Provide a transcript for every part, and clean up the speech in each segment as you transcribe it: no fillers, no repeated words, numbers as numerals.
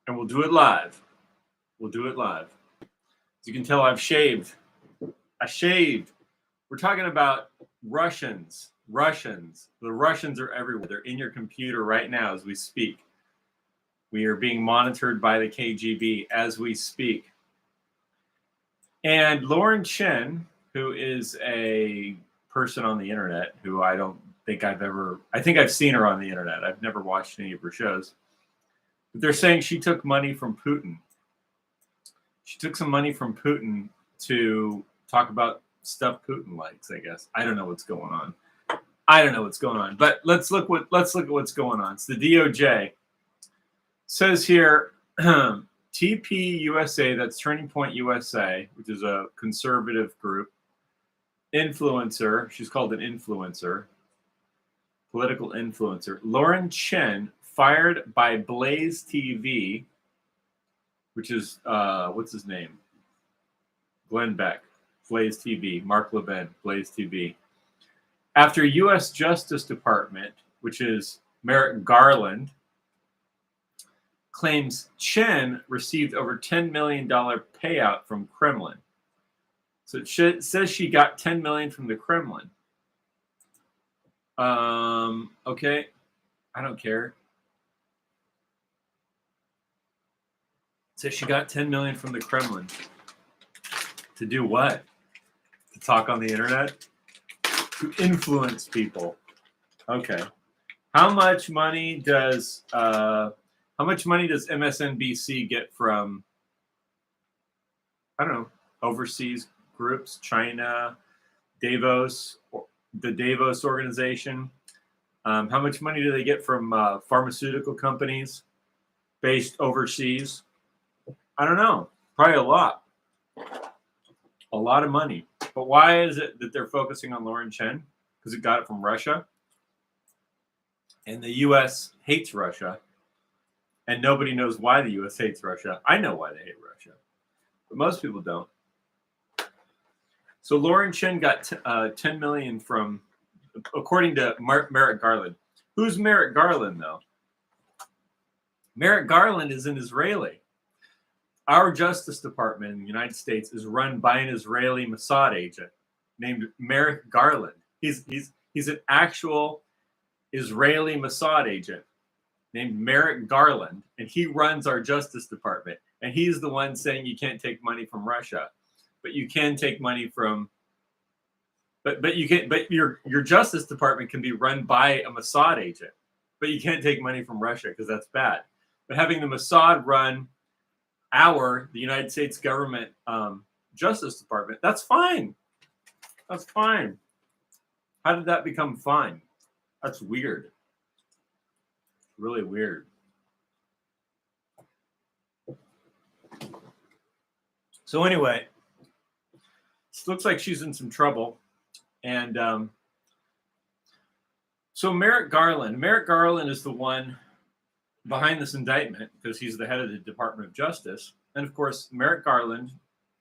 and we'll do it live. We'll do it live. As you can tell, I've shaved. I shaved. We're talking about Russians. Russians. The Russians are everywhere. They're in your computer right now as we speak. We are being monitored by the KGB as we speak. And Lauren Chen, who is a person on the internet who I don't think I think I've seen her on the internet. I've never watched any of her shows. But they're saying she took money from Putin. She took some money from Putin to talk about stuff Putin likes, I guess. I don't know what's going on. But let's look at what's going on. It's the DOJ. Says here, TP USA, that's Turning Point USA, which is a conservative group, influencer, she's called an influencer, political influencer, Lauren Chen, fired by Blaze TV, which is, what's his name? Glenn Beck, Blaze TV, Mark Levin, Blaze TV. After U.S. Justice Department, which is Merrick Garland, claims Chen received over $10 million payout from Kremlin. So it says she got $10 million from the Kremlin. Okay, I don't care. It says she got $10 million from the Kremlin. To do what? To talk on the internet? To influence people. Okay. How much money does MSNBC get from, I don't know, overseas groups, China, Davos, the Davos organization? How much money do they get from pharmaceutical companies based overseas? I don't know. Probably a lot. A lot of money. But why is it that they're focusing on Lauren Chen? Because it got it from Russia. And the U.S. hates Russia. And nobody knows why the U.S. hates Russia. I know why they hate Russia. But most people don't. So Lauren Chen got $10 million from, according to Merrick Garland. Who's Merrick Garland, though? Merrick Garland is an Israeli. Our Justice Department in the United States is run by an Israeli Mossad agent named Merrick Garland. He's an actual Israeli Mossad agent named Merrick Garland, and he runs our Justice Department. And he's the one saying you can't take money from Russia, but you can take money from. But you can. But your Justice Department can be run by a Mossad agent, but you can't take money from Russia because that's bad. But having the Mossad run the United States government Justice Department, that's fine. That's fine. How did that become fine? That's weird. Really weird. So anyway, it looks like she's in some trouble. And so Merrick Garland is the one behind this indictment because he's the head of the Department of Justice. And of course, Merrick Garland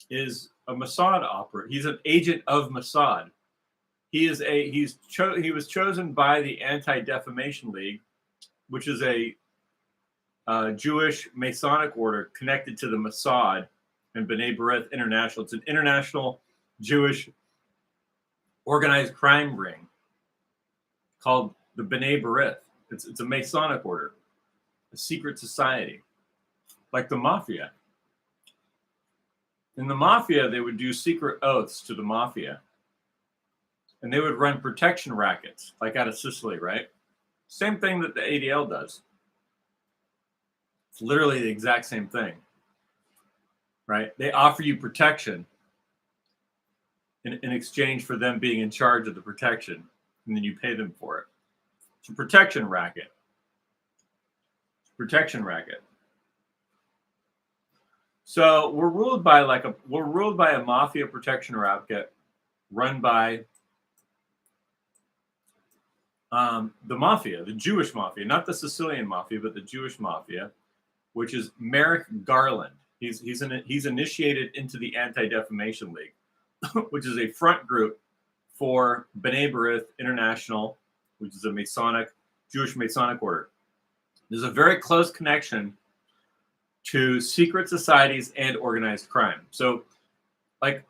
is a Mossad operative. He's an agent of Mossad. He was chosen by the Anti-Defamation League, which is a Jewish Masonic order connected to the Mossad and B'nai B'rith International. It's an international Jewish organized crime ring called the B'nai B'rith. It's a Masonic order, a secret society, like the mafia. In the mafia, they would do secret oaths to the mafia. And they would run protection rackets, like out of Sicily, right? Same thing that the ADL does. It's literally the exact same thing, right? They offer you protection in exchange for them being in charge of the protection, and then you pay them for it. It's a protection racket. Protection racket. So we're ruled by a mafia protection racket run by the mafia, the Jewish mafia, not the Sicilian mafia, but the Jewish mafia, which is Merrick Garland. He's initiated into the Anti-Defamation League, which is a front group for B'nai B'rith International, which is a Jewish Masonic order. There's a very close connection to secret societies and organized crime. So, like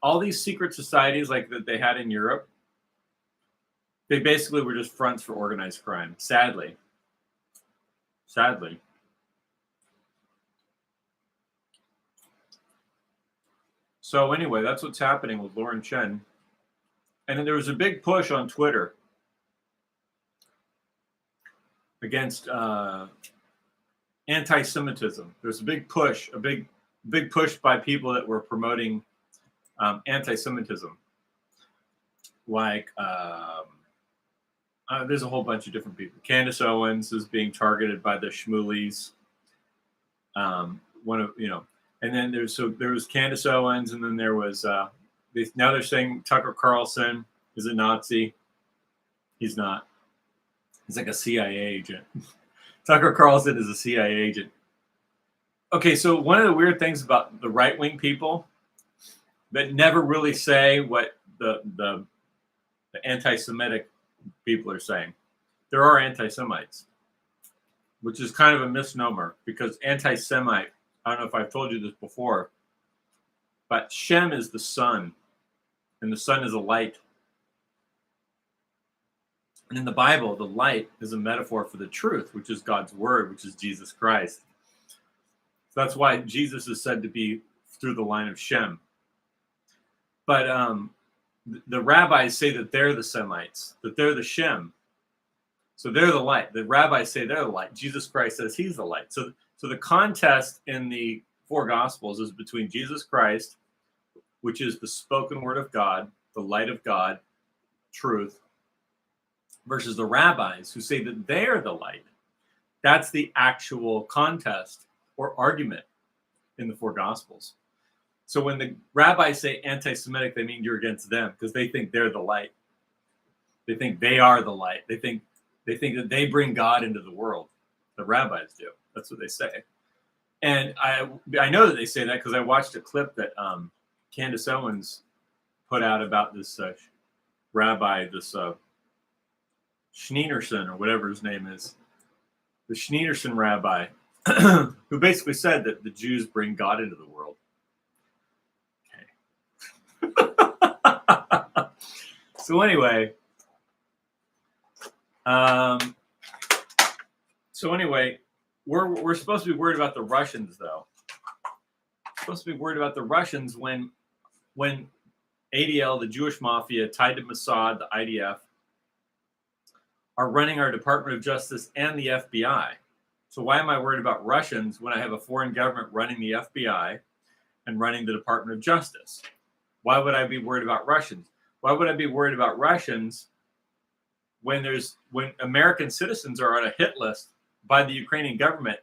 all these secret societies, like that they had in Europe, they basically were just fronts for organized crime. Sadly. So anyway, that's what's happening with Lauren Chen. And then there was a big push on Twitter against anti-Semitism. There's a big push by people that were promoting anti-Semitism. Like there's a whole bunch of different people. Candace Owens is being targeted by the Shmulies. And then there was Candace Owens, and then there was now they're saying Tucker Carlson is a Nazi. He's not. He's like a CIA agent. Tucker Carlson is a CIA agent. Okay, so one of the weird things about the right-wing people that never really say what the anti-Semitic people are saying. There are anti-Semites, which is kind of a misnomer because anti-Semite, I don't know if I've told you this before, but Shem is the sun, and the sun is a light. And in the Bible, the light is a metaphor for the truth, which is God's word, which is Jesus Christ. So that's why Jesus is said to be through the line of Shem. But the rabbis say that they're the Semites, that they're the Shem. So they're the light. The rabbis say they're the light. Jesus Christ says he's the light. So the contest in the four Gospels is between Jesus Christ, which is the spoken word of God, the light of God, truth, versus the rabbis who say that they're the light. That's the actual contest or argument in the four Gospels. So when the rabbis say anti-Semitic, they mean you're against them because they think they're the light. They think they are the light. They think that they bring God into the world. The rabbis do. That's what they say. And I know that they say that because I watched a clip that Candace Owens put out about this rabbi, this Schneerson or whatever his name is, the Schneerson rabbi, who basically said that the Jews bring God into the world. Okay. So anyway, we're supposed to be worried about the Russians, though. We're supposed to be worried about the Russians when ADL, the Jewish mafia, tied to Mossad, the IDF, are running our Department of Justice and the FBI. So why am I worried about Russians when I have a foreign government running the FBI and running the Department of Justice? Why would I be worried about Russians? Why would I be worried about Russians when American citizens are on a hit list by the Ukrainian government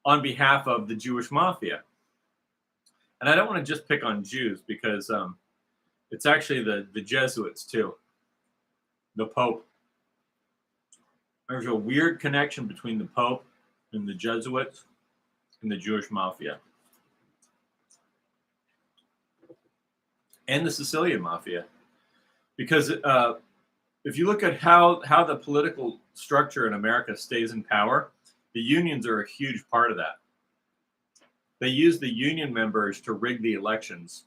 on behalf of the Jewish mafia? And I don't want to just pick on Jews because it's actually the Jesuits too, the Pope. There's a weird connection between the Pope and the Jesuits and the Jewish mafia. And the Sicilian mafia. Because if you look at how the political structure in America stays in power, the unions are a huge part of that. They use the union members to rig the elections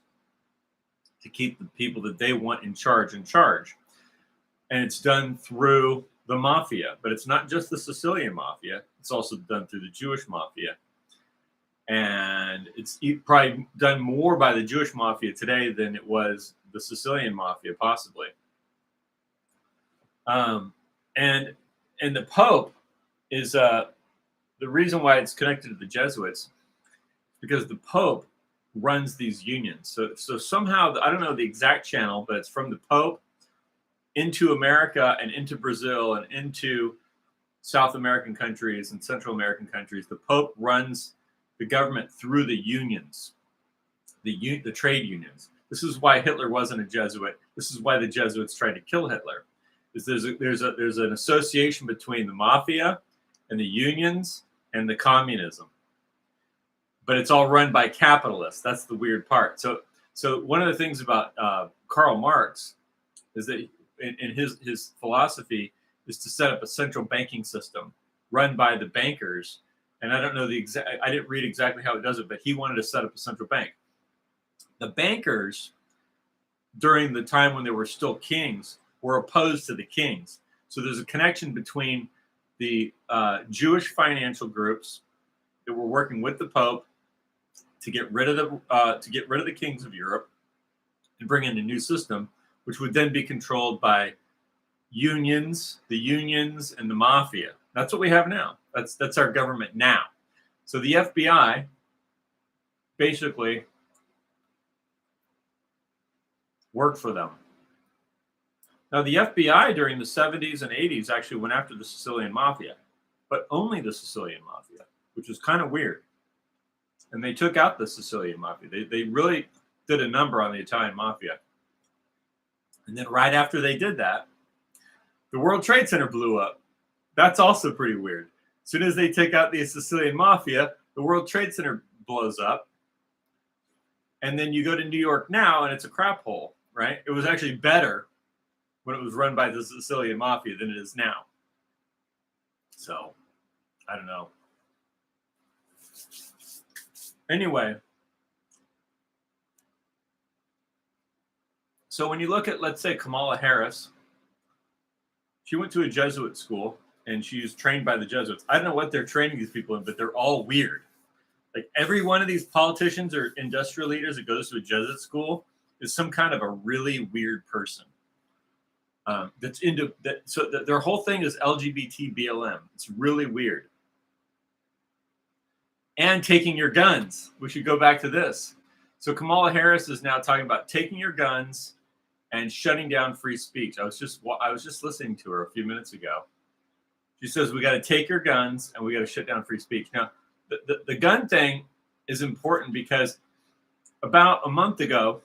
to keep the people that they want in charge. And it's done through the mafia, but it's not just the Sicilian mafia. It's also done through the Jewish mafia. And it's probably done more by the Jewish mafia today than it was the Sicilian mafia, possibly. And the Pope is the reason why it's connected to the Jesuits, because the Pope runs these unions. So somehow, I don't know the exact channel, but it's from the Pope into America and into Brazil and into South American countries and Central American countries. The Pope runs the government through the unions, the trade unions. This is why Hitler wasn't a Jesuit. This is why the Jesuits tried to kill Hitler. There's an association between the mafia and the unions and the communism. But it's all run by capitalists. That's the weird part. So one of the things about Karl Marx is that in his philosophy is to set up a central banking system run by the bankers And I don't know the exact, I didn't read exactly how it does it, but he wanted to set up a central bank. The bankers, during the time when there were still kings, were opposed to the kings. So there's a connection between the Jewish financial groups that were working with the Pope to get rid of the kings of Europe and bring in a new system, which would then be controlled by the unions and the mafia. That's what we have now. That's our government now. So the FBI basically worked for them. Now the FBI during the 70s and 80s actually went after the Sicilian mafia, but only the Sicilian mafia, which was kind of weird. And they took out the Sicilian mafia. They really did a number on the Italian mafia. And then right after they did that, the World Trade Center blew up. That's also pretty weird. As soon as they take out the Sicilian mafia, the World Trade Center blows up. And then you go to New York now, and it's a crap hole, right? It was actually better when it was run by the Sicilian mafia than it is now. So, I don't know. Anyway, so when you look at, let's say, Kamala Harris, she went to a Jesuit school, and she was trained by the Jesuits. I don't know what they're training these people in, but they're all weird. Like every one of these politicians or industrial leaders that goes to a Jesuit school is some kind of a really weird person. That's into that. So their whole thing is LGBT BLM. It's really weird. And taking your guns. We should go back to this. So Kamala Harris is now talking about taking your guns and shutting down free speech. I was just listening to her a few minutes ago. She says we got to take your guns and we got to shut down free speech. Now, the gun thing is important because about a month ago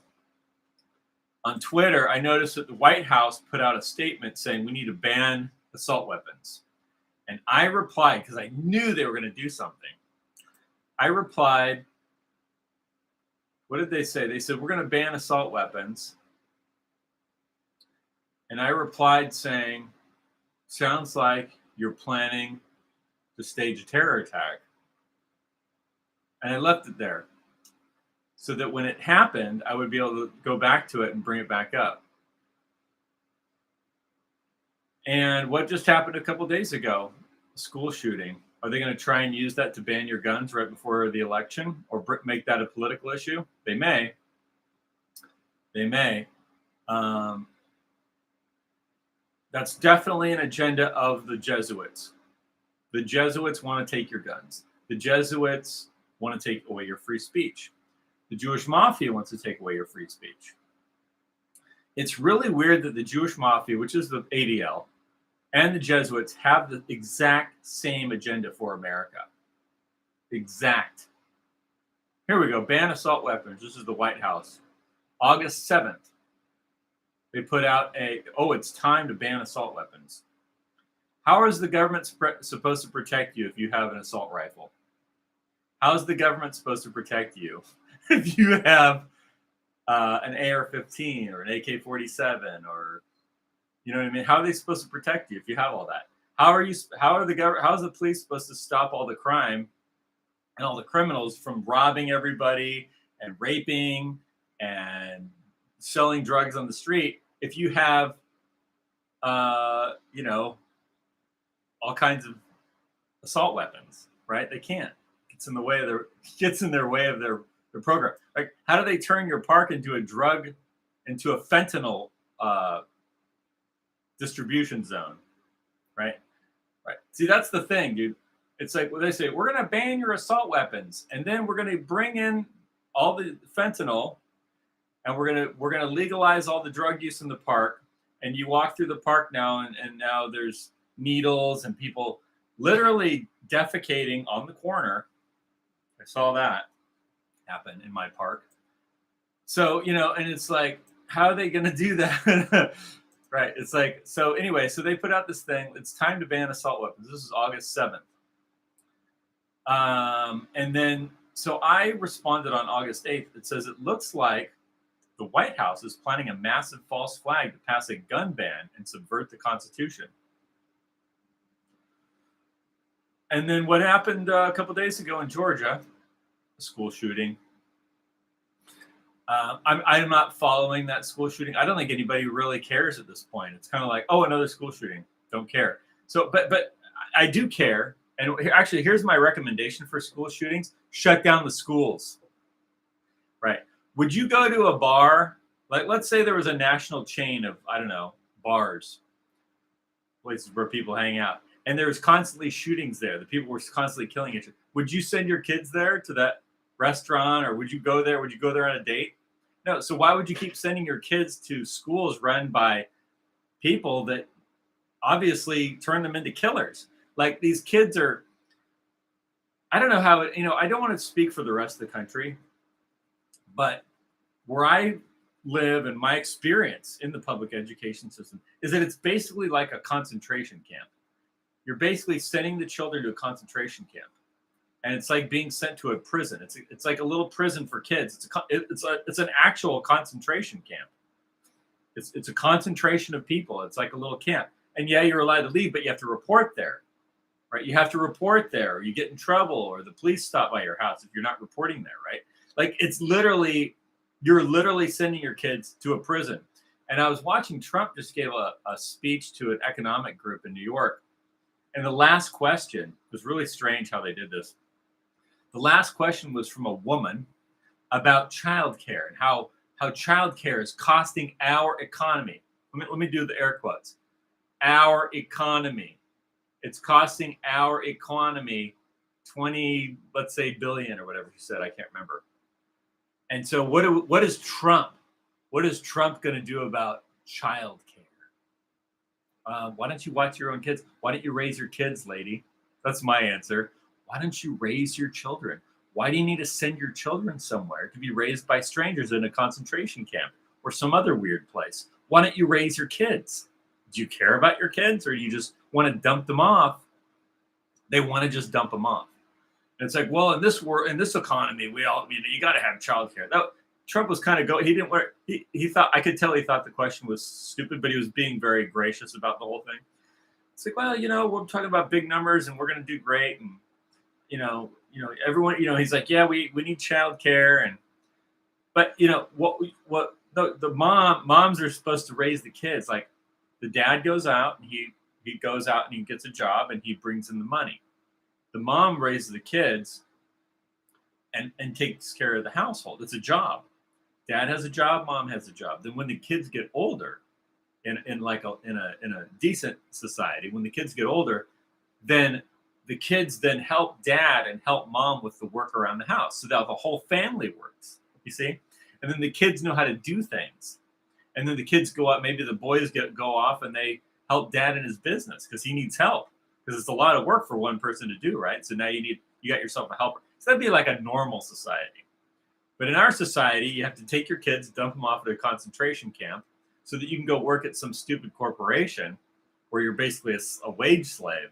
on Twitter, I noticed that the White House put out a statement saying we need to ban assault weapons. And I replied, because I knew they were going to do something. I replied, what did they say? They said, we're going to ban assault weapons. And I replied saying, sounds like you're planning to stage a terror attack. And I left it there so that when it happened, I would be able to go back to it and bring it back up. And what just happened a couple days ago? A school shooting. Are they going to try and use that to ban your guns right before the election or make that a political issue? They may. They may. That's definitely an agenda of the Jesuits. The Jesuits want to take your guns. The Jesuits want to take away your free speech. The Jewish mafia wants to take away your free speech. It's really weird that the Jewish mafia, which is the ADL, and the Jesuits have the exact same agenda for America. Exact. Here we go. Ban assault weapons. This is the White House. August 7th. They put out it's time to ban assault weapons. How is the government supposed to protect you if you have an assault rifle? How is the government supposed to protect you if you have an AR-15 or an AK-47 or, you know what I mean? How are they supposed to protect you if you have all that? How is the police supposed to stop all the crime and all the criminals from robbing everybody and raping and selling drugs on the street if you have, all kinds of assault weapons, right? They can't. It's in the way of their program. Like, how do they turn your park into a fentanyl distribution zone, right? Right. See, that's the thing, dude. It's like what they say, we're going to ban your assault weapons, and then we're going to bring in all the fentanyl, and we're going to legalize all the drug use in the park. And you walk through the park now, and now there's needles and people literally defecating on the corner. I saw that happen in my park. So, and it's like, how are they going to do that? Right. It's like, so anyway, so they put out this thing. It's time to ban assault weapons. This is August 7th. And then, so I responded on August 8th. It says, it looks like the White House is planning a massive false flag to pass a gun ban and subvert the Constitution. And then what happened a couple days ago in Georgia, a school shooting. I'm not following that school shooting. I don't think anybody really cares at this point. It's kind of like, oh, another school shooting. Don't care. So, but I do care. And actually, here's my recommendation for school shootings: shut down the schools. Right? Would you go to a bar? Like, let's say there was a national chain of, I don't know, bars, places where people hang out, and there was constantly shootings there. The people were constantly killing each other. Would you send your kids there to that restaurant, or would you go there? Would you go there on a date? No. So why would you keep sending your kids to schools run by people that obviously turn them into killers? Like, these kids are. I don't know how it. I don't want to speak for the rest of the country, but where I live and my experience in the public education system is that it's basically like a concentration camp. You're basically sending the children to a concentration camp, and it's like being sent to a prison. It's like a little prison for kids. It's an actual concentration camp. It's a concentration of people. It's like a little camp. And yeah, you're allowed to leave, but you have to report there, right? You have to report there, or you get in trouble, or the police stop by your house if you're not reporting there, right? Like, you're literally sending your kids to a prison. And I was watching Trump just gave a speech to an economic group in New York. And the last question was really strange how they did this. The last question was from a woman about childcare and how childcare is costing our economy. Let me do the air quotes. Our economy. It's costing our economy 20, let's say, billion or whatever she said. I can't remember. And so what is Trump? What is Trump going to do about childcare? Why don't you watch your own kids? Why don't you raise your kids, lady? That's my answer. Why don't you raise your children? Why do you need to send your children somewhere to be raised by strangers in a concentration camp or some other weird place? Why don't you raise your kids? Do you care about your kids, or do you just want to dump them off? They want to just dump them off. And it's like, well, in this world, in this economy, we all, you got to have childcare. That Trump was kind of he didn't wear. He thought, I could tell he thought the question was stupid, but he was being very gracious about the whole thing. It's like, well, we're talking about big numbers and we're going to do great, and everyone, he's like, yeah, we need childcare, but what the moms are supposed to raise the kids. Like, the dad goes out and he goes out and he gets a job and he brings in the money. The mom raises the kids and takes care of the household. It's a job. Dad has a job, mom has a job. Then when the kids get older, in a decent society, when the kids get older, then the kids then help dad and help mom with the work around the house, so that the whole family works. You see, and then the kids know how to do things, and then the kids go out. Maybe the boys go off and they help dad in his business because he needs help, because it's a lot of work for one person to do, right? So now you got yourself a helper. So that'd be like a normal society. But in our society, you have to take your kids, dump them off at a concentration camp so that you can go work at some stupid corporation where you're basically a wage slave.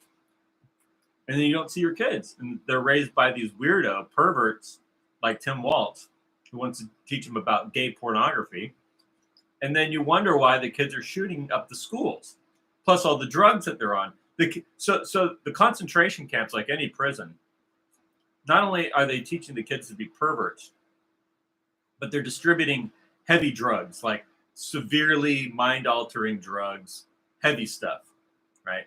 And then you don't see your kids. And they're raised by these weirdo perverts like Tim Walz, who wants to teach them about gay pornography. And then you wonder why the kids are shooting up the schools, plus all the drugs that they're on. So the concentration camps, like any prison, not only are they teaching the kids to be perverts, but they're distributing heavy drugs, like severely mind-altering drugs, heavy stuff, right?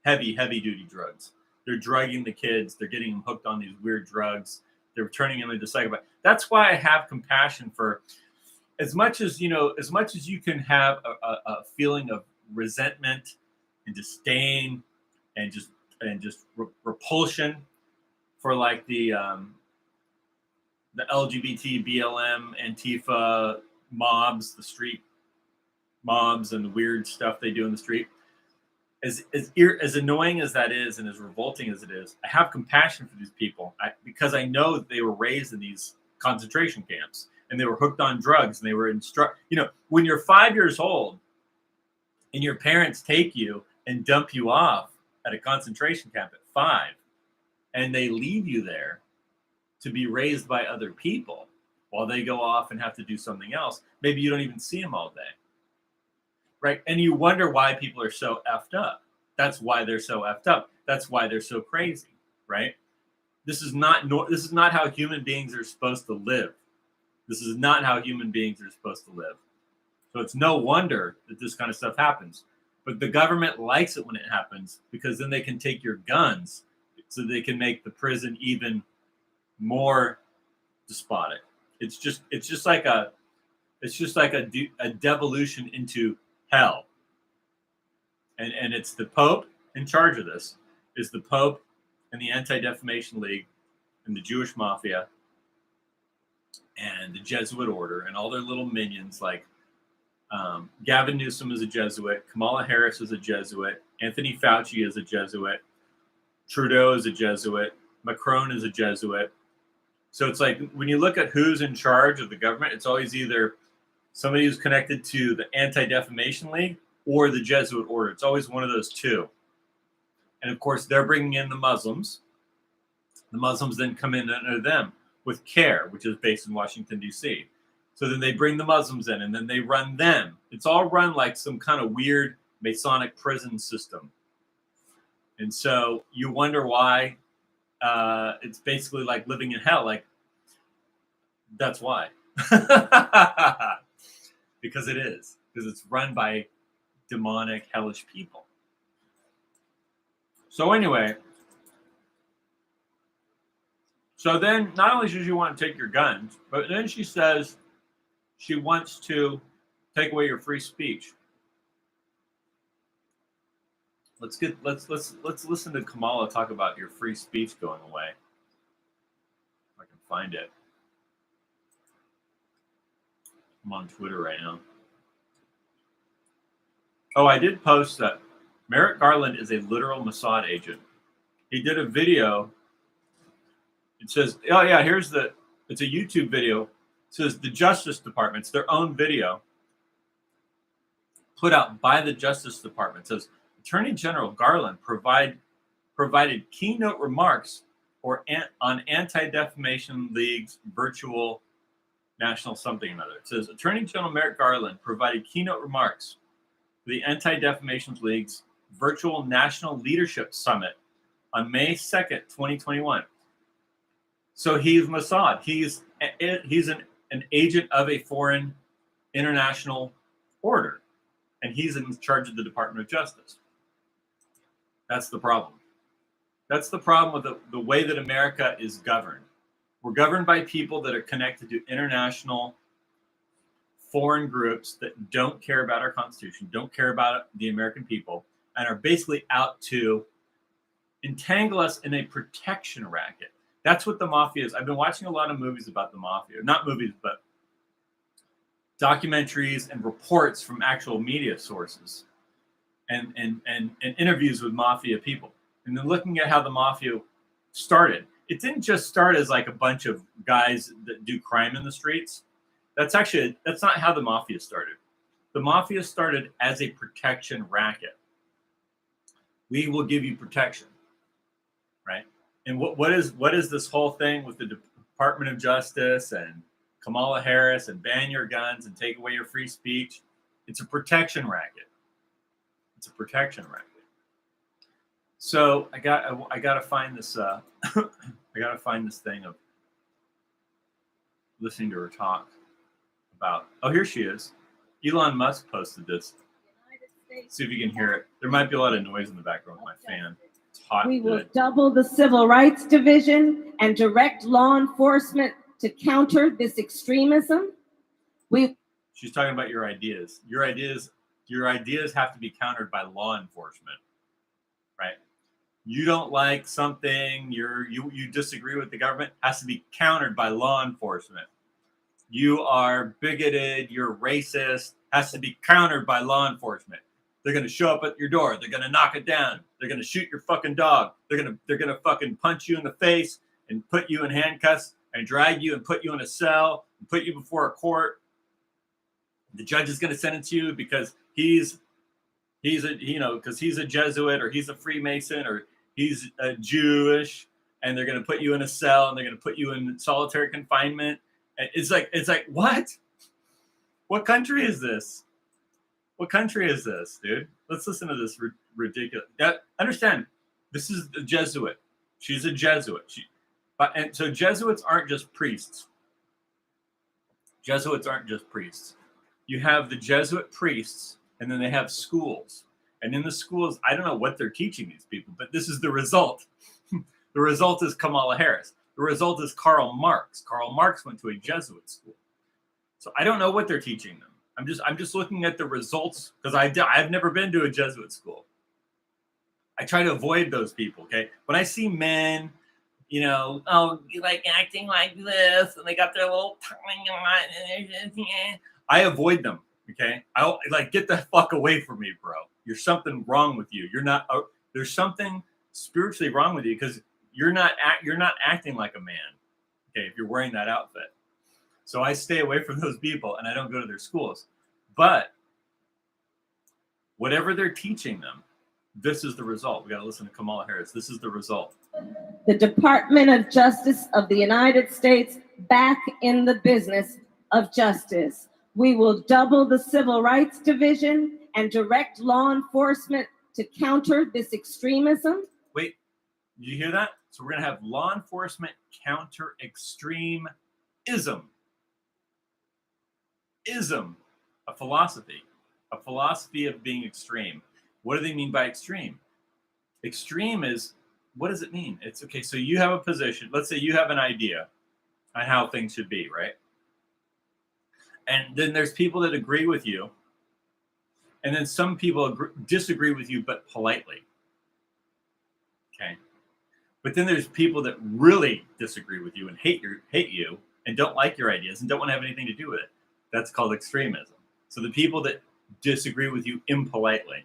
Heavy duty drugs. They're drugging the kids. They're getting them hooked on these weird drugs. They're turning them into psychopaths. That's why I have compassion for, as much as you can have a feeling of resentment and disdain and just repulsion for, like, the LGBT, BLM, Antifa mobs, the street mobs, and the weird stuff they do in the street. As annoying as that is, and as revolting as it is, I have compassion for these people because I know that they were raised in these concentration camps and they were hooked on drugs, and they were when you're 5 years old and your parents take you and dump you off at a concentration camp at 5, and they leave you there to be raised by other people while they go off and have to do something else. Maybe you don't even see them all day. Right? And you wonder why people are so effed up. That's why they're so effed up. That's why they're so crazy. right? This is not how human beings are supposed to live. This is not how human beings are supposed to live. So it's no wonder that this kind of stuff happens. But the government likes it when it happens because then they can take your guns so they can make the prison even more despotic. It's just like a devolution into hell. And it's the Pope in charge of this. Is the Pope and the Anti-Defamation League and the Jewish Mafia and the Jesuit Order and all their little minions like Gavin Newsom is a Jesuit, Kamala Harris is a Jesuit, Anthony Fauci is a Jesuit, Trudeau is a Jesuit, Macron is a Jesuit. So it's like when you look at who's in charge of the government, it's always either somebody who's connected to the Anti-Defamation League or the Jesuit Order. It's always one of those two. And of course, they're bringing in the Muslims. The Muslims then come in under them with CARE, which is based in Washington, D.C. So then they bring the Muslims in, and then they run them. It's all run like some kind of weird Masonic prison system. And so you wonder why it's basically like living in hell. Like, that's why. Because it is. Because it's run by demonic, hellish people. So anyway, so then not only does she want to take your guns, but then she says she wants to take away your free speech. Let's listen to Kamala talk about your free speech going away. If I can find it. I'm on Twitter right now. Oh, I did post that Merrick Garland is a literal Mossad agent. He did a video. It says, oh yeah, it's a YouTube video. It says the Justice Department, it's their own video put out by the Justice Department. It says Attorney General Garland provided keynote remarks on Anti-Defamation League's virtual national something or another. It says Attorney General Merrick Garland provided keynote remarks for the Anti-Defamation League's virtual national leadership summit on May 2nd, 2021. So he's Mossad. He's an agent of a foreign international order, and he's in charge of the Department of Justice. That's the problem. That's the problem with the way that America is governed. We're governed by people that are connected to international foreign groups that don't care about our Constitution, don't care about the American people, and are basically out to entangle us in a protection racket. That's what the mafia is. I've been watching a lot of movies about the mafia. Not movies, but documentaries and reports from actual media sources and interviews with mafia people. And then looking at how the mafia started. It didn't just start as like a bunch of guys that do crime in the streets. That's not how the mafia started. The mafia started as a protection racket. We will give you protection, right? And what is this whole thing with the Department of Justice and Kamala Harris and ban your guns and take away your free speech? It's a protection racket. It's a protection racket. So I gotta find this I gotta find this thing of listening to her talk about. Oh, here she is. Elon Musk posted this. See if you can hear it. There might be a lot of noise in the background with my fan. It's hot. We will double the Civil Rights Division and direct law enforcement to counter this extremism. She's talking about your ideas. Your ideas have to be countered by law enforcement, right? You don't like something, you disagree with the government, has to be countered by law enforcement. You are bigoted, you're racist, has to be countered by law enforcement. They're gonna show up at your door, they're gonna knock it down, they're gonna shoot your fucking dog, they're gonna fucking punch you in the face and put you in handcuffs and drag you and put you in a cell and put you before a court. The judge is gonna sentence you because he's a Jesuit or he's a Freemason or he's Jewish, and they're going to put you in a cell and they're going to put you in solitary confinement. And it's like, what? What country is this? What country is this, dude? Let's listen to this ridiculous. Understand, this is the Jesuit. She's a Jesuit. And so Jesuits aren't just priests. Jesuits aren't just priests. You have the Jesuit priests, and then they have schools. And in the schools, I don't know what they're teaching these people, but this is the result. The result is Kamala Harris. The result is Karl Marx. Karl Marx went to a Jesuit school. So I don't know what they're teaching them. I'm just looking at the results because I've never been to a Jesuit school. I try to avoid those people. Okay, when I see men, you know, oh, you like acting like this, and they got their little tongue on, I avoid them. Okay, I like, get the fuck away from me, bro. You're something wrong with you. You're not. There's something spiritually wrong with you because you're not acting like a man. Okay, if you're wearing that outfit. So I stay away from those people and I don't go to their schools. But whatever they're teaching them, this is the result. We got to listen to Kamala Harris. This is the result. The Department of Justice of the United States back in the business of justice. We will double the Civil Rights Division and direct law enforcement to counter this extremism. Wait, did you hear that? So we're going to have law enforcement counter extremism. Ism, a philosophy of being extreme. What do they mean by extreme? Extreme is, what does it mean? It's okay. So you have a position. Let's say you have an idea on how things should be, right? And then there's people that agree with you. And then some people disagree with you, but politely. Okay. But then there's people that really disagree with you and hate you and don't like your ideas and don't want to have anything to do with it. That's called extremism. So the people that disagree with you impolitely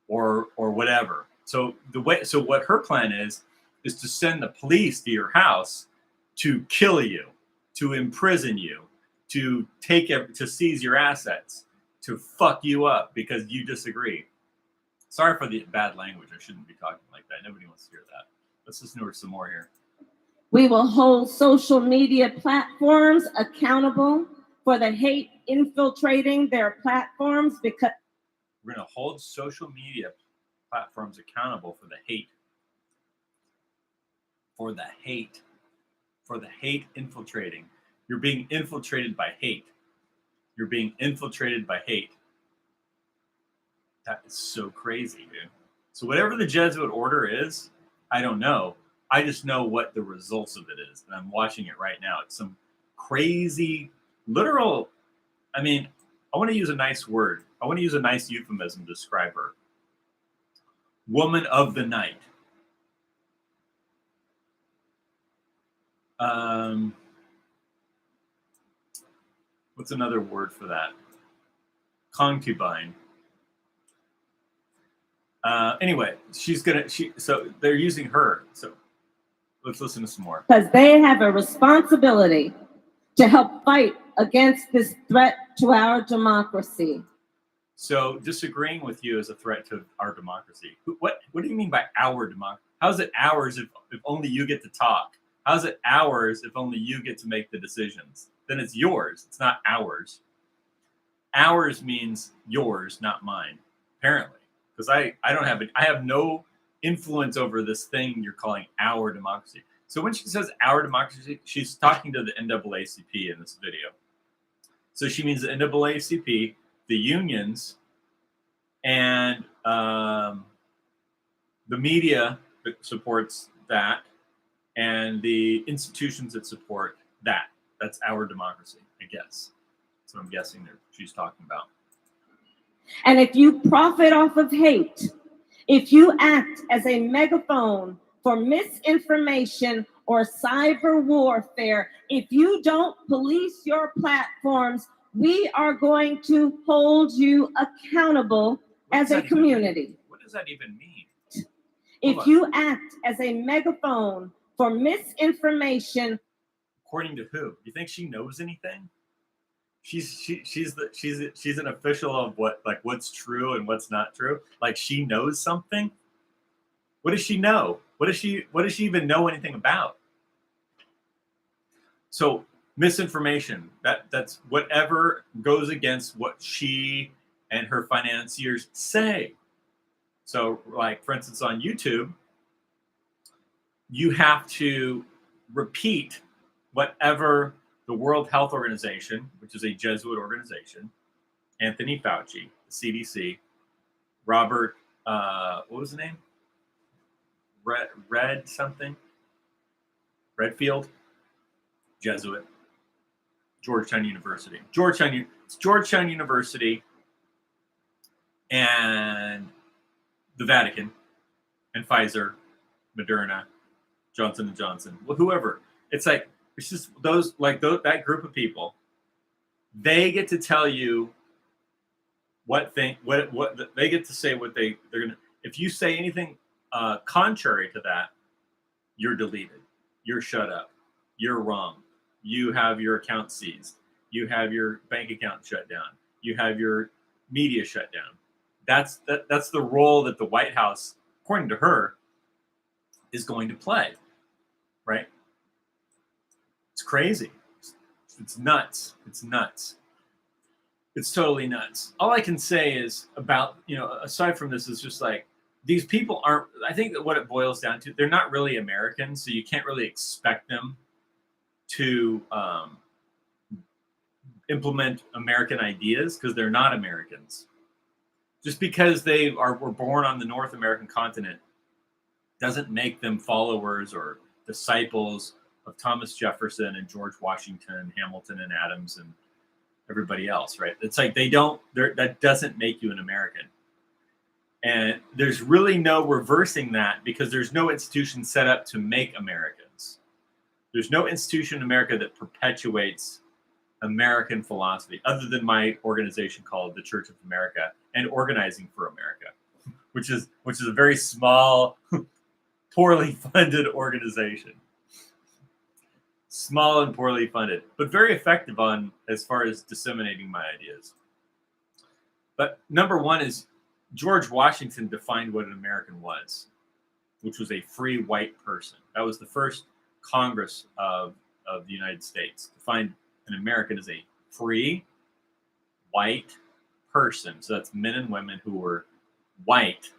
or whatever. So what her plan is to send the police to your house to kill you, to imprison you, to seize your assets, to fuck you up because you disagree. Sorry for the bad language. I shouldn't be talking like that. Nobody wants to hear that. Let's listen to her some more here. We will hold social media platforms accountable for the hate infiltrating their platforms because we're going to hold social media platforms accountable for the hate. For the hate infiltrating. You're being infiltrated by hate. You're being infiltrated by hate. That is so crazy, dude. So whatever the Jesuit order is, I don't know. I just know what the results of it is. And I'm watching it right now. It's some crazy, literal, I mean, I want to use a nice word. I want to use a nice euphemism to describe her. Woman of the night. What's another word for that? Concubine. Anyway, so they're using her. So let's listen to some more. Because they have a responsibility to help fight against this threat to our democracy. So disagreeing with you is a threat to our democracy. What do you mean by our democracy? How's it ours if only you get to talk? How's it ours if only you get to make the decisions? Then it's yours. It's not ours. Ours means yours, not mine, apparently. Because I have no influence over this thing you're calling our democracy. So when she says our democracy, she's talking to the NAACP in this video. So she means the NAACP, the unions, and the media that supports that, and the institutions that support that. That's our democracy, I guess. That's what I'm guessing that she's talking about. And if you profit off of hate, if you act as a megaphone for misinformation or cyber warfare, if you don't police your platforms, we are going to hold you accountable as a community. What does that even mean? If you act as a megaphone for misinformation. According to who? You think she knows anything? She's an official of what's true and what's not true. Like she knows something. What does she know? What does she even know anything about? So misinformation, that's whatever goes against what she and her financiers say. So like for instance on YouTube, you have to repeat whatever the World Health Organization, which is a Jesuit organization, Anthony Fauci, the CDC, Robert, what was the name? Red something? Redfield, Jesuit, Georgetown University. It's Georgetown University and the Vatican and Pfizer, Moderna, Johnson & Johnson, whoever. It's just that group of people. They get to tell you what they get to say what they're gonna. If you say anything contrary to that, you're deleted. You're shut up. You're wrong. You have your account seized. You have your bank account shut down. You have your media shut down. That's the role that the White House, according to her, is going to play. Right? It's crazy. It's nuts. It's nuts. It's totally nuts. All I can say is about, aside from this, is just like, these people aren't, I think that what it boils down to, they're not really Americans, so you can't really expect them to implement American ideas because they're not Americans. Just because were born on the North American continent doesn't make them followers or disciples of Thomas Jefferson and George Washington, Hamilton and Adams and everybody else, right? It's like that doesn't make you an American. And there's really no reversing that because there's no institution set up to make Americans. There's no institution in America that perpetuates American philosophy other than my organization called the Church of America and Organizing for America, which is a very small, poorly funded organization. Small and poorly funded, but very effective as far as disseminating my ideas. But number one is George Washington defined what an American was, which was a free white person. That was the first Congress of the United States. Defined an American as a free white person. So that's men and women who were white,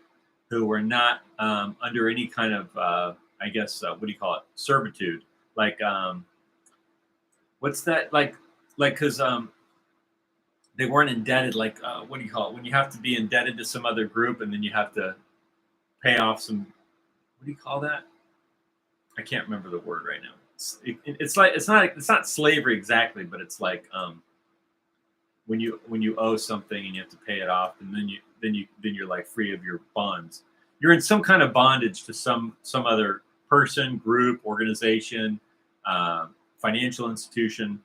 who were not under any kind of, what do you call it? Servitude. Like, what's that? Because they weren't indebted. Like, what do you call it? When you have to be indebted to some other group and then you have to pay off some, what do you call that? I can't remember the word right now. It's not slavery exactly, but it's like when you owe something and you have to pay it off, and then you're like free of your bonds. You're in some kind of bondage to some other person, group, organization, financial institution.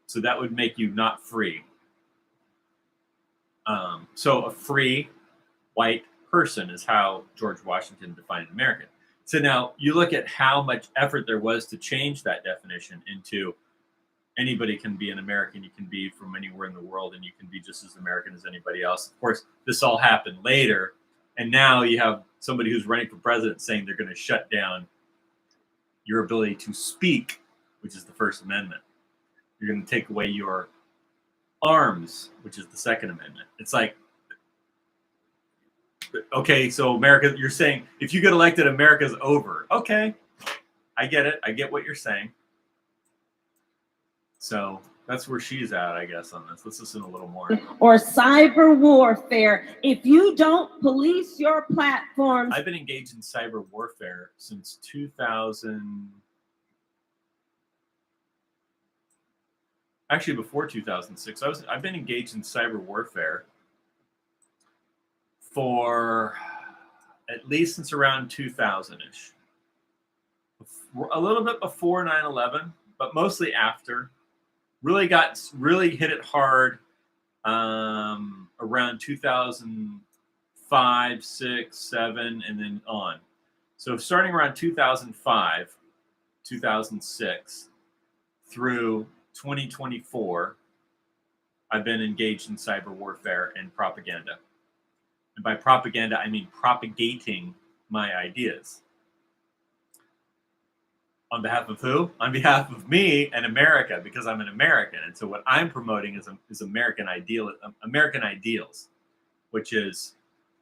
So that would make you not free. So a free white person is how George Washington defined American. So now you look at how much effort there was to change that definition into anybody can be an American. You can be from anywhere in the world and you can be just as American as anybody else. Of course, this all happened later. And now you have somebody who's running for president saying they're going to shut down your ability to speak, which is the First Amendment. You're going to take away your arms, which is the Second Amendment. It's like, okay, so America, you're saying if you get elected, America's over. Okay, I get it. I get what you're saying. So that's where she's at, I guess, on this. Let's listen a little more. Or cyber warfare. If you don't police your platforms. I've been engaged in cyber warfare since 2000. Actually, before 2006, I've been engaged in cyber warfare for at least since around 2000-ish. A little bit before 9/11, but mostly after. Really hit it hard around 2005, 6, 7, and then on. So starting around 2005, 2006 through 2024, I've been engaged in cyber warfare and propaganda. And by propaganda, I mean propagating my ideas. On behalf of who? On behalf of me and America, because I'm an American. And so what I'm promoting is American ideals, which is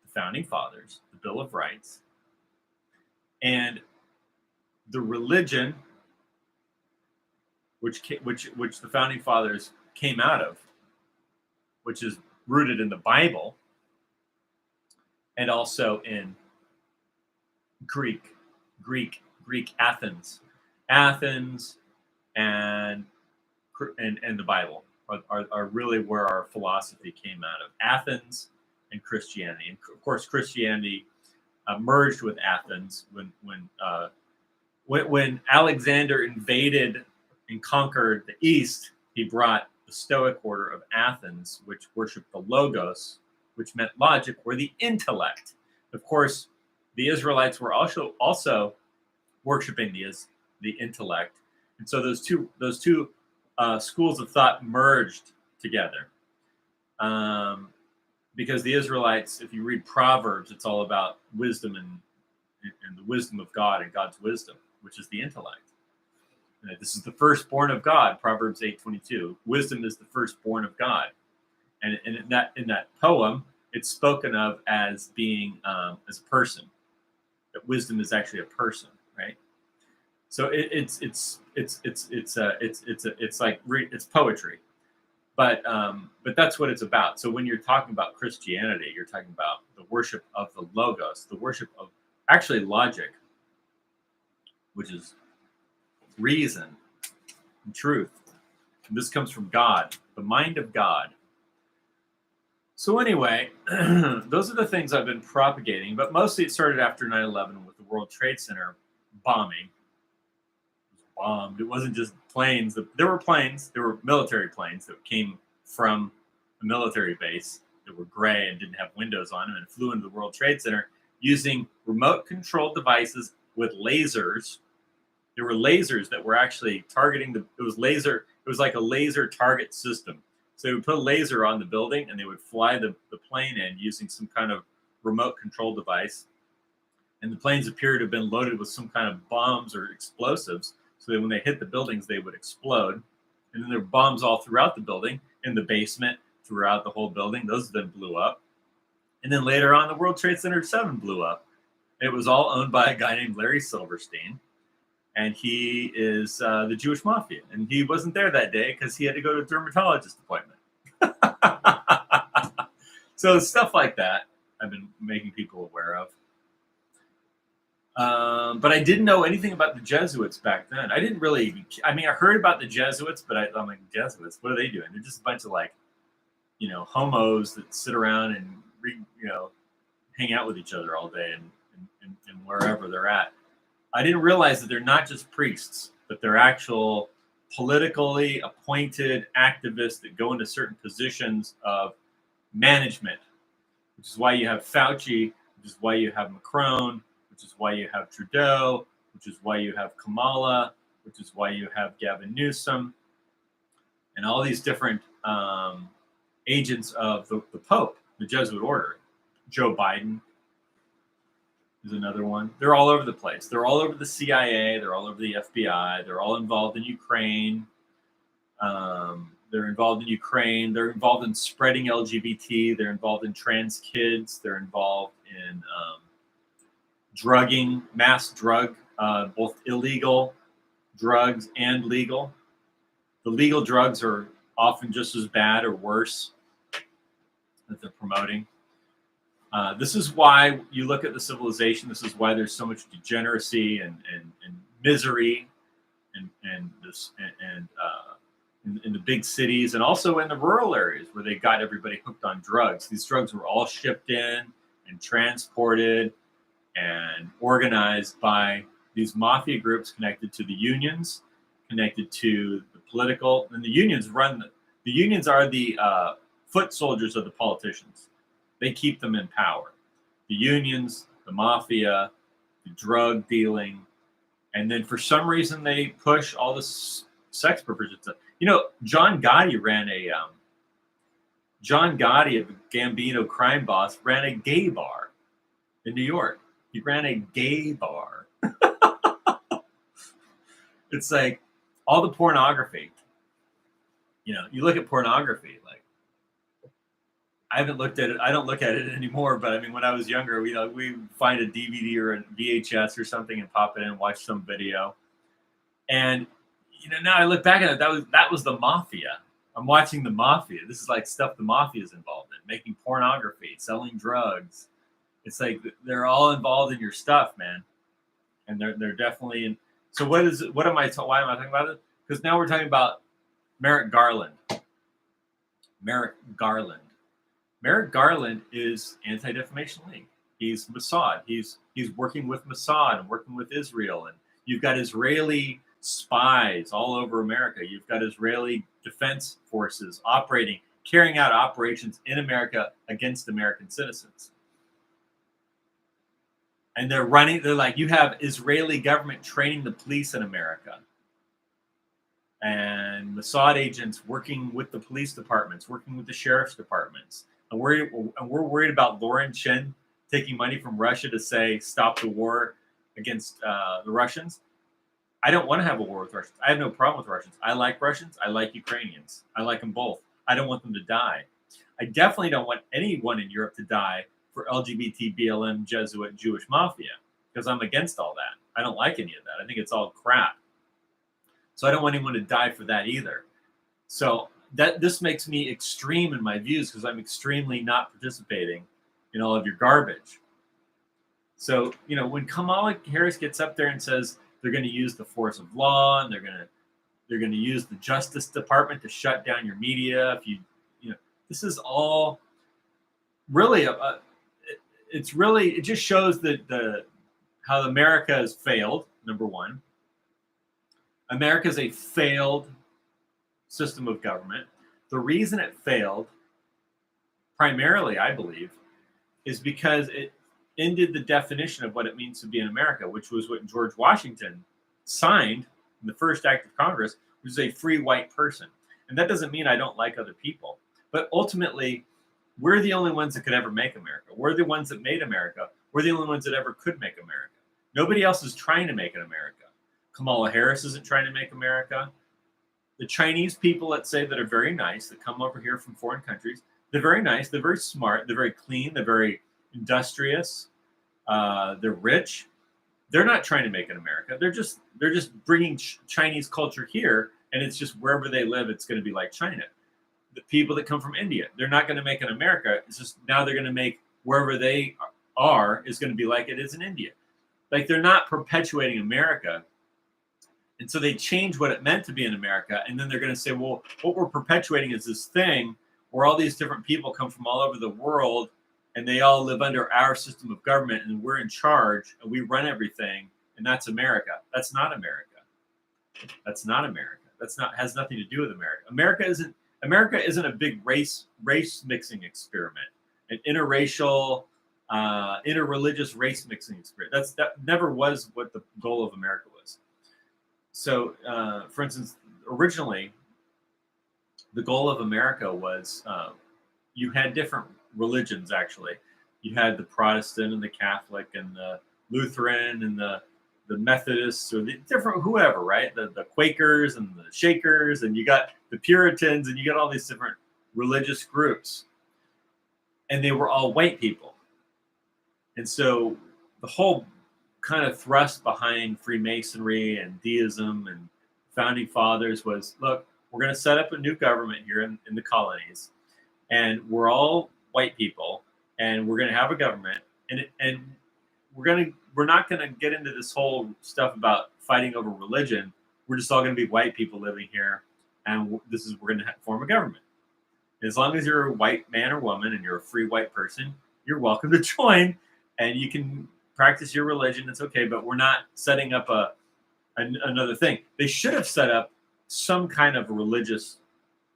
the Founding Fathers, the Bill of Rights, and the religion which the founding fathers came out of, which is rooted in the Bible and also in Greek Athens, and the Bible are really where our philosophy came out of. Athens and Christianity, and of course Christianity merged with Athens when Alexander invaded and conquered the East. He brought the Stoic order of Athens, which worshipped the logos, which meant logic, or the intellect. Of course, the Israelites were also worshiping the intellect, and so those two schools of thought merged together. Because the Israelites, if you read Proverbs, it's all about wisdom and the wisdom of God and God's wisdom, which is the intellect. And this is the firstborn of God, Proverbs 8:22. Wisdom is the firstborn of God, and in that poem, it's spoken of as being as a person. That wisdom is actually a person, right? So it's poetry, but that's what it's about. So when you're talking about Christianity, you're talking about the worship of the logos, the worship of actually logic, which is reason and truth. And this comes from God, the mind of God. So anyway, those are the things I've been propagating, but mostly it started after 9/11 with the World Trade Center bombing. It was bombed. It wasn't just planes. There were military planes that came from a military base that were gray and didn't have windows on them and flew into the World Trade Center using remote controlled devices with lasers. There were lasers that were actually targeting it was like a laser target system. So they would put a laser on the building and they would fly the plane in using some kind of remote control device. And the planes appeared to have been loaded with some kind of bombs or explosives, so that when they hit the buildings, they would explode. And then there were bombs all throughout the building, in the basement, throughout the whole building. Those then blew up. And then later on, the World Trade Center 7 blew up. It was all owned by a guy named Larry Silverstein. And he is the Jewish mafia. And he wasn't there that day because he had to go to a dermatologist appointment. So stuff like that I've been making people aware of. But I didn't know anything about the Jesuits back then. I didn't really, I heard about the Jesuits, but I'm like, Jesuits, what are they doing? They're just a bunch of homos that sit around and hang out with each other all day and wherever they're at. I didn't realize that they're not just priests, but they're actual politically appointed activists that go into certain positions of management, which is why you have Fauci, which is why you have Macron, which is why you have Trudeau, which is why you have Kamala, which is why you have Gavin Newsom, and all these different agents of the Pope, the Jesuit order. Joe Biden is another one. They're all over the place. They're all over the CIA. They're all over the FBI. They're all involved in Ukraine. They're involved in Ukraine. They're involved in spreading LGBT. They're involved in trans kids. They're involved in drugging, mass drug, both illegal drugs and legal. The legal drugs are often just as bad or worse that they're promoting. This is why you look at the civilization. This is why there's so much degeneracy and misery in the big cities and also in the rural areas where they got everybody hooked on drugs. These drugs were all shipped in and transported and organized by these mafia groups connected to the unions, connected to the political, and the unions are the foot soldiers of the politicians. They keep them in power. The unions, the mafia, the drug dealing, and then for some reason they push all this sex perversion stuff. John Gotti the Gambino crime boss, ran a gay bar in New York. He ran a gay bar. It's like all the pornography. You look at pornography, like I haven't looked at it. I don't look at it anymore. But I mean, when I was younger, we find a DVD or a VHS or something and pop it in and watch some video. And now I look back at it. That was the mafia. I'm watching the mafia. This is like stuff the mafia is involved in, making pornography, selling drugs. It's like they're all involved in your stuff, man. And they're definitely in. So why am I talking about it? Because now we're talking about Merrick Garland. Merrick Garland is Anti-Defamation League. He's Mossad. He's working with Mossad and working with Israel. And you've got Israeli spies all over America. You've got Israeli defense forces carrying out operations in America against American citizens. And they're like, you have Israeli government training the police in America. And Mossad agents working with the police departments, working with the sheriff's departments. And we're worried about Lauren Chen taking money from Russia to say, stop the war against the Russians. I don't want to have a war with Russians. I have no problem with Russians. I like Russians. I like Ukrainians. I like them both. I don't want them to die. I definitely don't want anyone in Europe to die for LGBT, BLM, Jesuit, Jewish mafia, because I'm against all that. I don't like any of that. I think it's all crap. So I don't want anyone to die for that either. So this makes me extreme in my views because I'm extremely not participating in all of your garbage. So, when Kamala Harris gets up there and says they're going to use the force of law and they're going to use the Justice Department to shut down your media, this is all really it just shows that how America has failed. Number one, America is a failed system of government. The reason it failed, primarily, I believe, is because it ended the definition of what it means to be in America, which was what George Washington signed in the first act of Congress, which is a free white person. And that doesn't mean I don't like other people. But ultimately, we're the only ones that could ever make America. We're the ones that made America. We're the only ones that ever could make America. Nobody else is trying to make it America. Kamala Harris isn't trying to make America. The Chinese people, let's say, that are very nice, that come over here from foreign countries, they're very nice, they're very smart, they're very clean, they're very industrious, they're rich. They're not trying to make it America. They're just bringing Chinese culture here, and it's just wherever they live, it's going to be like China. The people that come from India, they're not going to make it America. It's just now they're going to make wherever they are is going to be like it is in India. Like, they're not perpetuating America. And so they change what it meant to be in America. And then they're going to say, well, what we're perpetuating is this thing where all these different people come from all over the world and they all live under our system of government and we're in charge and we run everything. And that's America. That's not America. That's not America. Has nothing to do with America. America isn't a big race mixing experiment, an interracial, interreligious race mixing experiment. That never was what the goal of America was. So, for instance, originally, the goal of America was you had different religions, actually. You had the Protestant and the Catholic and the Lutheran and the Methodists or the different whoever, right? The Quakers and the Shakers, and you got the Puritans, and you got all these different religious groups. And they were all white people. And so the whole kind of thrust behind Freemasonry and deism and founding fathers was, look, we're going to set up a new government here in the colonies, and we're all white people, and we're going to have a government, and we're not going to get into this whole stuff about fighting over religion. We're just all going to be white people living here, and we're going to form a government. As long as you're a white man or woman and you're a free white person, you're welcome to join, and you can practice your religion. It's okay, but we're not setting up another thing. They should have set up some kind of religious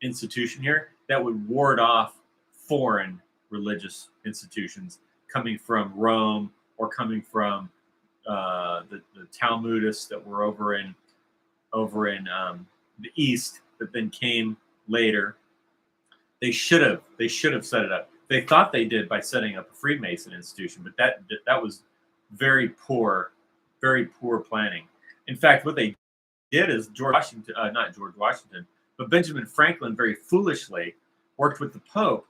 institution here that would ward off foreign religious institutions coming from Rome or coming from the Talmudists that were over in the East that then came later. They should have set it up. They thought they did by setting up a Freemason institution, but that was very poor planning. In fact, what they did is not George Washington, but Benjamin Franklin very foolishly worked with the Pope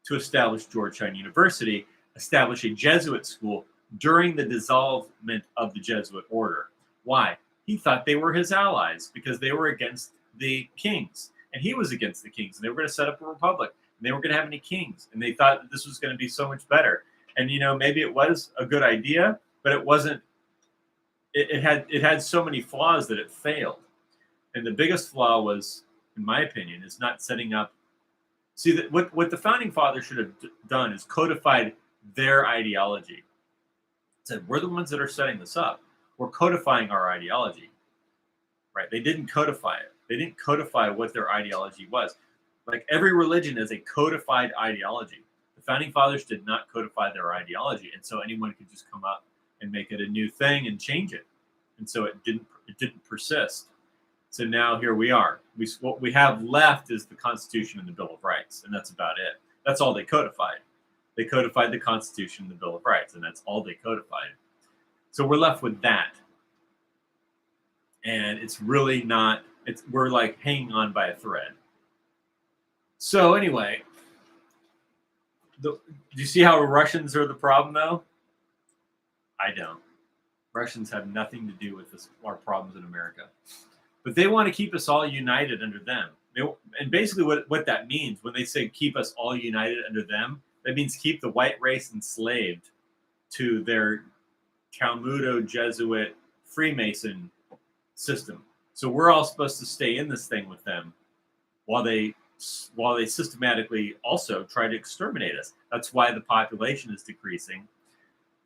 to establish Georgetown University, establish a Jesuit school during the dissolvement of the Jesuit order. Why? He thought they were his allies because they were against the kings, and he was against the kings, and they were going to set up a republic, and they weren't going to have any kings, and they thought that this was going to be so much better. And maybe it was a good idea, but it wasn't. It had so many flaws that it failed. And the biggest flaw was, in my opinion, is not setting up. See, that what the founding fathers should have done is codified their ideology. Said, we're the ones that are setting this up. We're codifying our ideology, right? They didn't codify it. They didn't codify what their ideology was. Like every religion is a codified ideology. The founding fathers did not codify their ideology, and so anyone could just come up and make it a new thing and change it. And so it didn't persist. So now here we are. What we have left is the Constitution and the Bill of Rights, and that's about it. That's all they codified. They codified the Constitution and the Bill of Rights, and that's all they codified. So we're left with that. And it's really not, we're like hanging on by a thread. So anyway, do you see how Russians are the problem though? I don't. Russians have nothing to do with our problems in America. But they want to keep us all united under them. And basically what that means when they say keep us all united under them, that means keep the white race enslaved to their Talmudo-Jesuit Freemason system. So we're all supposed to stay in this thing with them while they systematically also try to exterminate us. That's why the population is decreasing.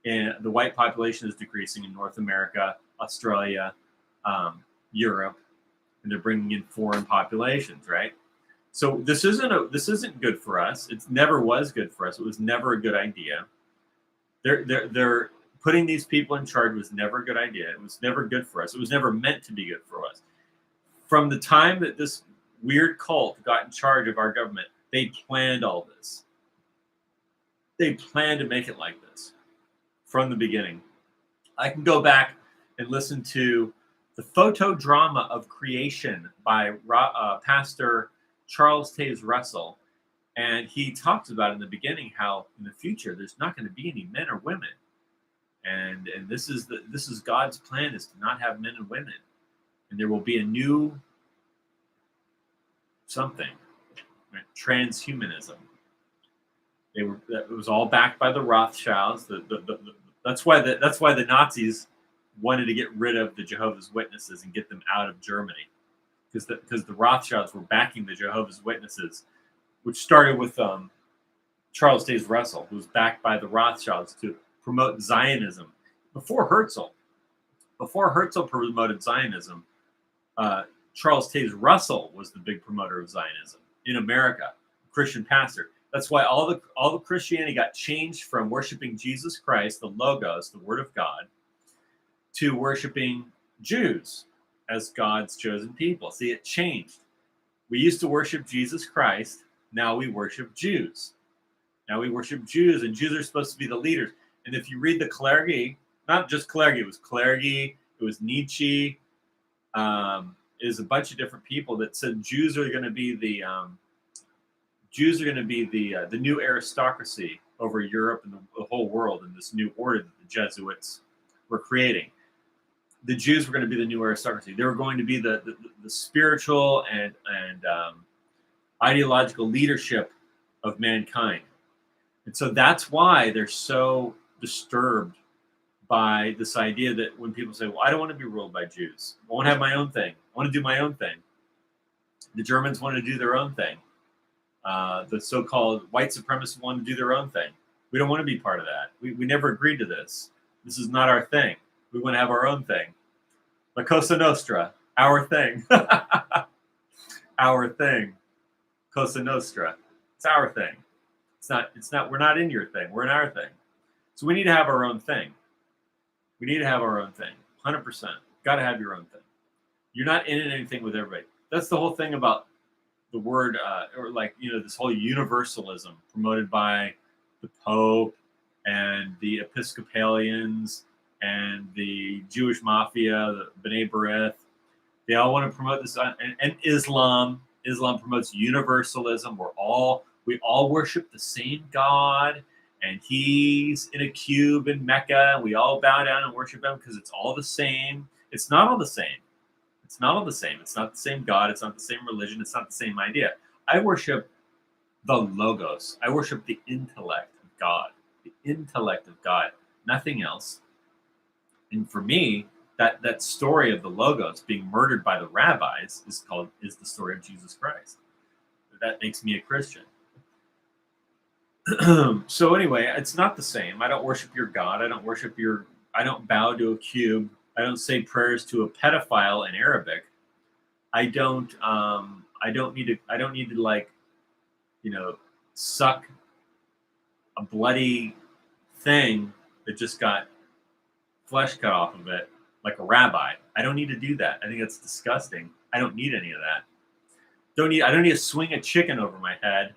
And the white population is decreasing in North America, Australia, Europe, and they're bringing in foreign populations, right? So this isn't good for us. It never was good for us. It was never a good idea. They're putting these people in charge was never a good idea. It was never good for us. It was never meant to be good for us. From the time that this weird cult got in charge of our government, they planned all this. They planned to make it like this from the beginning. I can go back and listen to the Photodrama of Creation by Pastor Charles Taze Russell. And he talks about in the beginning how in the future there's not going to be any men or women. And this is God's plan, is to not have men and women. And there will be a new something, right? Transhumanism. It was all backed by the Rothschilds. That's why the Nazis wanted to get rid of the Jehovah's Witnesses and get them out of Germany, because the Rothschilds were backing the Jehovah's Witnesses, which started with Charles Taze Russell, who was backed by the Rothschilds to promote Zionism. Before Herzl promoted Zionism, Charles Taze Russell was the big promoter of Zionism in America, Christian pastor. That's why all the Christianity got changed from worshiping Jesus Christ, the Logos, the Word of God, to worshiping Jews as God's chosen people. See, it changed. We used to worship Jesus Christ. Now we worship Jews. Now we worship Jews, and Jews are supposed to be the leaders. And if you read the clergy, not just clergy, it was clergy, it was Nietzsche, it was a bunch of different people that said Jews are going to be the new aristocracy over Europe and the whole world in this new order that the Jesuits were creating. The Jews were going to be the new aristocracy. They were going to be the spiritual and ideological leadership of mankind. And so that's why they're so disturbed by this idea that when people say, well, I don't want to be ruled by Jews. I want to have my own thing. I want to do my own thing. The Germans want to do their own thing. The so-called white supremacists want to do their own thing. We don't want to be part of that. We never agreed to this. This is not our thing. We want to have our own thing. La Cosa Nostra, our thing. Our thing. Cosa Nostra. It's our thing. It's not, we're not in your thing. We're in our thing. So we need to have our own thing. We need to have our own thing. 100%. Got to have your own thing. You're not in anything with everybody. That's the whole thing about the word, or like, this whole universalism promoted by the Pope and the Episcopalians and the Jewish mafia, the B'nai B'rith. They all want to promote this, and Islam. Islam promotes universalism. we all worship the same God, and he's in a cube in Mecca, and we all bow down and worship him because it's all the same. It's not all the same. It's not all the same. It's not the same God. It's not the same religion. It's not the same idea. I worship the Logos. I worship the intellect of God. The intellect of God. Nothing else. And for me, that story of the Logos being murdered by the rabbis is the story of Jesus Christ. That makes me a Christian. So anyway, it's not the same. I don't worship your God. I don't bow to a cube. I don't say prayers to a pedophile in Arabic. I don't need to like, suck a bloody thing that just got flesh cut off of it like a rabbi. I don't need to do that. I think that's disgusting. I don't need any of that. I don't need to swing a chicken over my head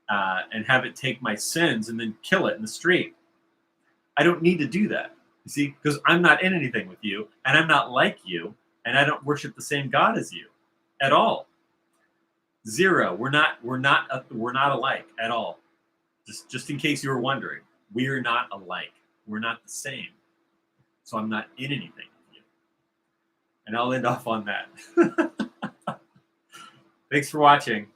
and have it take my sins and then kill it in the street. I don't need to do that. You see, because I'm not in anything with you, and I'm not like you, and I don't worship the same God as you, at all. Zero. We're not alike at all. Just in case you were wondering, we are not alike. We're not the same. So I'm not in anything with you. And I'll end off on that. Thanks for watching.